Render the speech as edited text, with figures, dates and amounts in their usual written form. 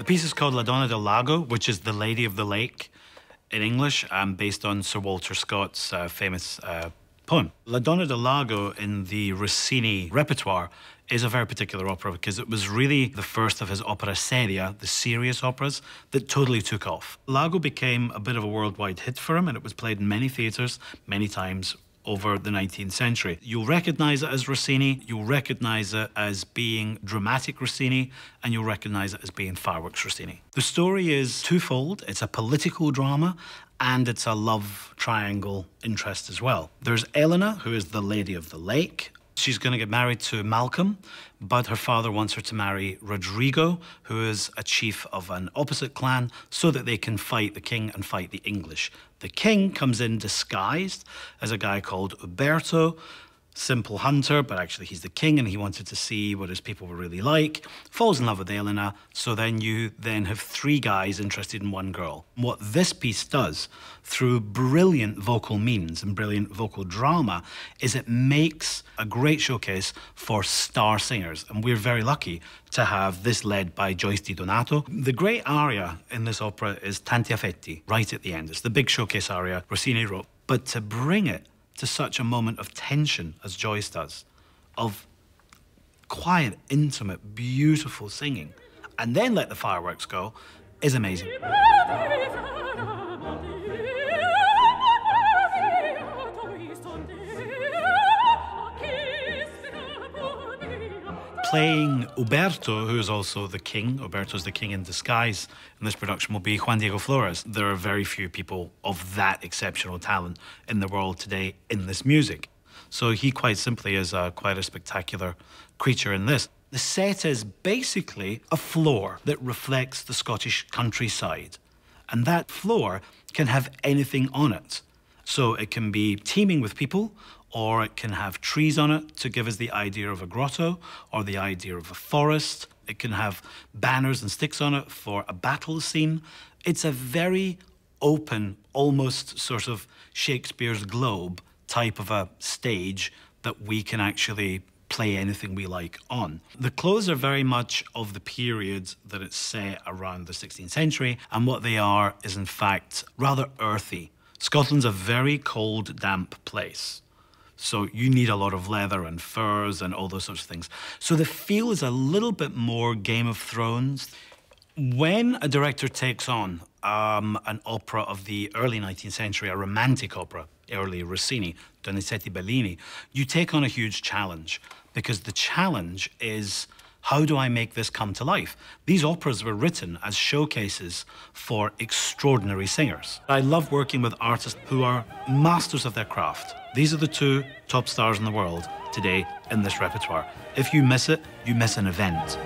piece is called La Donna del Lago, which is the Lady of the Lake in English, based on Sir Walter Scott's famous poem. La Donna del Lago in the Rossini repertoire is a very particular opera because it was really the first of his opera seria, the serious operas, that totally took off. Lago became a bit of a worldwide hit for him, and it was played in many theatres many times over the 19th century. You'll recognise it as Rossini, you'll recognise it as being dramatic Rossini, and you'll recognise it as being fireworks Rossini. The story is twofold. It's a political drama, and it's a love triangle interest as well. There's Elena, who is the Lady of the Lake. She's going to get married to Malcolm, but her father wants her to marry Rodrigo, who is a chief of an opposite clan, so that they can fight the king and fight the English. The king comes in disguised as a guy called Uberto, simple hunter, but actually he's the king and he wanted to see what his people were really like, falls in love with Elena, so then you have three guys interested in one girl. What this piece does, through brilliant vocal means and brilliant vocal drama, is it makes a great showcase for star singers, and we're very lucky to have this led by Joyce Di Donato. The great aria in this opera is Tanti Affetti, right at the end. It's the big showcase aria Rossini wrote, but to bring it to such a moment of tension as Joyce does, of quiet, intimate, beautiful singing, and then let the fireworks go, is amazing. Playing Uberto, who is also the king, Uberto's the king in disguise in this production, will be Juan Diego Flores. There are very few people of that exceptional talent in the world today in this music. So he quite simply is quite a spectacular creature in this. The set is basically a floor that reflects the Scottish countryside. And that floor can have anything on it. So it can be teeming with people, or it can have trees on it to give us the idea of a grotto or the idea of a forest. It can have banners and sticks on it for a battle scene. It's a very open, almost sort of Shakespeare's Globe type of a stage that we can actually play anything we like on. The clothes are very much of the period that it's set around the 16th century, and what they are is in fact rather earthy. Scotland's a very cold, damp place. So you need a lot of leather and furs and all those sorts of things. So the feel is a little bit more Game of Thrones. When a director takes on an opera of the early 19th century, a romantic opera, early Rossini, Donizetti, Bellini, you take on a huge challenge, because the challenge is, how do I make this come to life? These operas were written as showcases for extraordinary singers. I love working with artists who are masters of their craft. These are the two top stars in the world today in this repertoire. If you miss it, you miss an event.